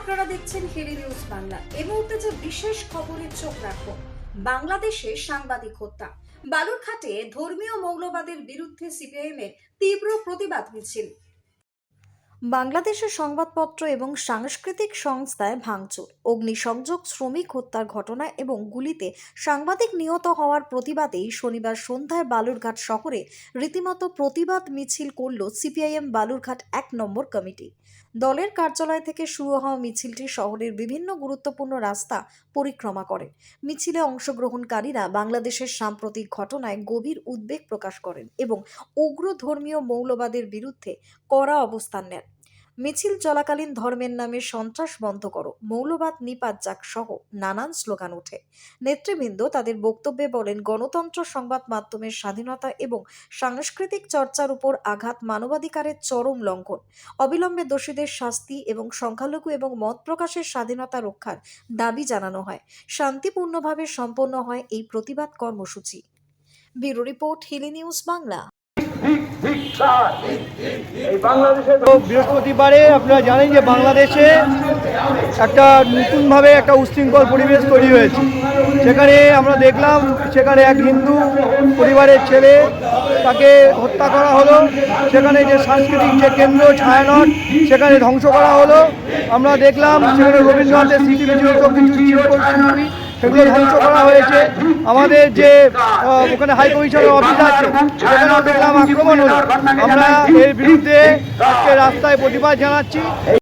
আপনারা দেখছেন হিলি নিউজ বাংলা। এই মুহূর্তে যে বিশেষ খবরের চোখ রাখো, বাংলাদেশে সাংবাদিক হত্যা। বালুরঘাটে ধর্মীয় মৌলবাদের বিরুদ্ধে সিপিআইএম এর তীব্র প্রতিবাদ মিছিল। বাংলাদেশের সংবাদপত্র এবং সাংস্কৃতিক সংস্থায় ভাঙচুর, অগ্নিসংযোগ, শ্রমিক হত্যার ঘটনা এবং গুলিতে সাংবাদিক নিহত হওয়ার প্রতিবাদেই শনিবার সন্ধ্যায় বালুরঘাট শহরে রীতিমতো প্রতিবাদ মিছিল করল সিপিআইএম বালুরঘাট 1 নম্বর কমিটি। দলের কার্যালয় থেকে শুরু হওয়া মিছিলটি শহরের বিভিন্ন গুরুত্বপূর্ণ রাস্তা পরিক্রমা করেন। মিছিলে অংশগ্রহণকারীরা বাংলাদেশের সাম্প্রতিক ঘটনায় গভীর উদ্বেগ প্রকাশ করেন এবং উগ্র ধর্মীয় মৌলবাদের বিরুদ্ধে কড়া অবস্থান নেন। মিছিল চলাকালীন ধর্মের নামে সন্ত্রাস বন্ধ করো, মৌলবাদ নিপাত যাক সহ নানান স্লোগান ওঠে। নেতৃবৃন্দ তাদের বক্তব্যে বলেন, গণতন্ত্র, সংবাদ মাধ্যমের স্বাধীনতা এবং সাংস্কৃতিক চর্চার উপর আঘাত মানবাধিকারের চরম লঙ্ঘন। অবিলম্বে দোষীদের শাস্তি এবং সংখ্যালঘু এবং মত প্রকাশের স্বাধীনতা রক্ষার দাবি জানানো হয়। শান্তিপূর্ণভাবে সম্পন্ন হয় এই প্রতিবাদ কর্মসূচি। Bureau report, Hili news Bangla. বৃহস্পতিবারে আপনারা জানেন যে বাংলাদেশে একটা নতুনভাবে একটা উশৃঙ্খল পরিবেশ তৈরি হয়েছে। সেখানে আমরা দেখলাম সেখানে এক হিন্দু পরিবারের ছেলে তাকে হত্যা করা হলো। সেখানে যে সাংস্কৃতিক যে কেন্দ্র ছায়ানট সেখানে ধ্বংস করা হলো। আমরা দেখলাম সেখানে রবীন্দ্রনাথের স্মৃতি বিজড়িত কিছু শিল্পী সেগুলো ধ্বংস করা হয়েছে। আমাদের যে ওখানে হাই কমিশনের অফিস আছে সেখানেও দেখলাম আক্রমণ হলো। আমরা এর বিরুদ্ধে আজকে রাস্তায় প্রতিবাদ জানাচ্ছি।